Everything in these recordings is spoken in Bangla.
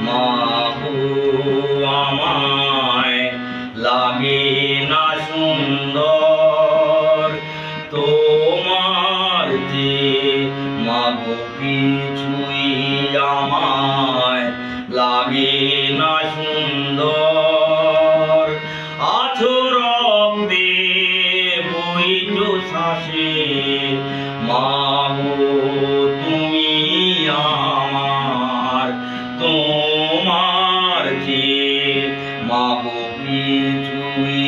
মাগো আমায় লাগে না সুন্দর, তোমার যে মাগো কিছুই আমায় লাগে না সুন্দর। আছো রক্তে বইছো শ্বাসে মাগো তুমি আমার, তোমার যে মাগো কিছুই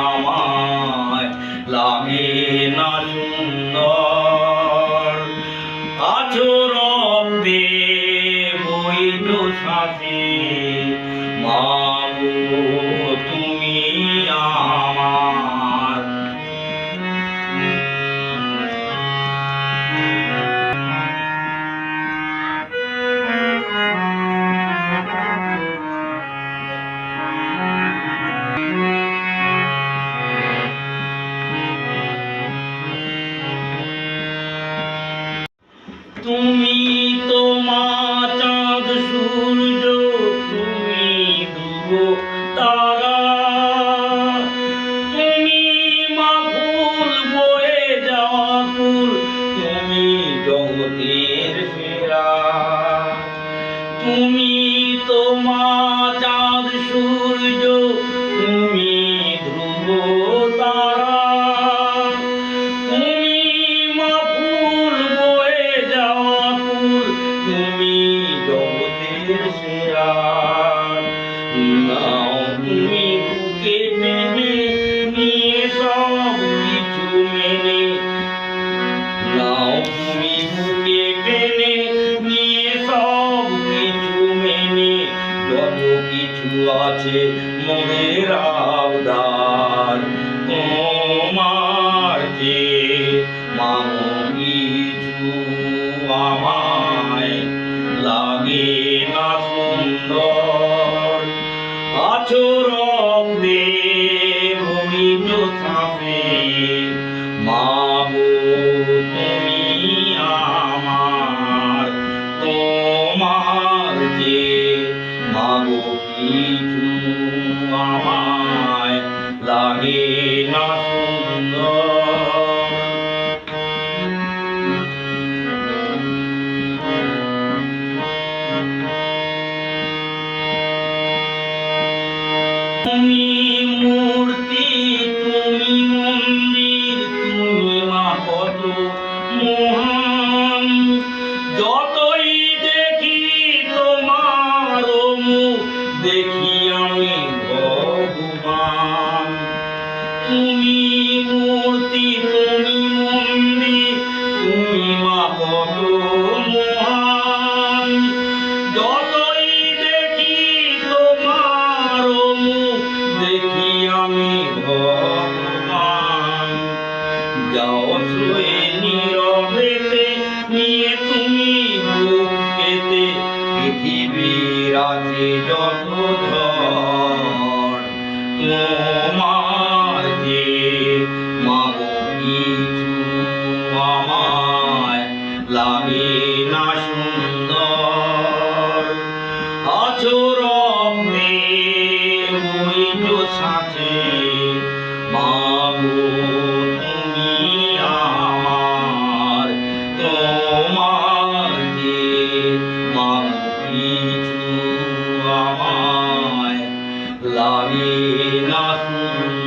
আমায় লাগে না সুন্দর। আছো রক্তে বইছো শ্বাসে মাগো তুমি আমার। তুমি তো মা চাঁদ সূর্য, তুমি ধ্রুব তারা, তুমি মা ফুল বয়ে যাওয়া ফুল, তুমি জগতের সেরা। তুমি তো মা চাঁদ সূর্য, তুমি ধ্রুব তারা, তুমি মা ফুল বয়ে যাওয়া ফুল, তুমি জগতের সেরা। নাও তুমি বুকে টেনে নিয়ে সব কিছু মেনে, নাও তুমি বুকে টেনে নিয়ে সব কিছু মেনে, যত কিছু আছে মনের আবদার, তোমার যে মাগো কিছু আমায় লাগে না সুন্দর। আছো রক্তে বইছো শ্বাসে মাগো তুমি আমার, তোমার যে মাগো কিছু আমায় লাগে না সুন্দর। তুমি মূর্তি, তুমি মন্দির, তুমি মা কত মহান, যতই দেখি তোমার মুখ দেখি আমি ভগবান। তুমি মূর্তি, তুমি মন্দির, তুমি মা কত মহান, যতই দেখি তোমার মুখ দেখি আমি ভগবান। যাও শুয়ে নীরবেতে নিয়ে তুমি বুক পেতে, পৃথিবীর আছে যত ঝড়, তোমার যে মাগো কিছু আমায় লাগে না সুন্দর। আছো রক্তে বইছো শ্বাসে মাগো তুমি আমার, তোমার যে মাগো কিছু আমায় লাগে না সুন্দর।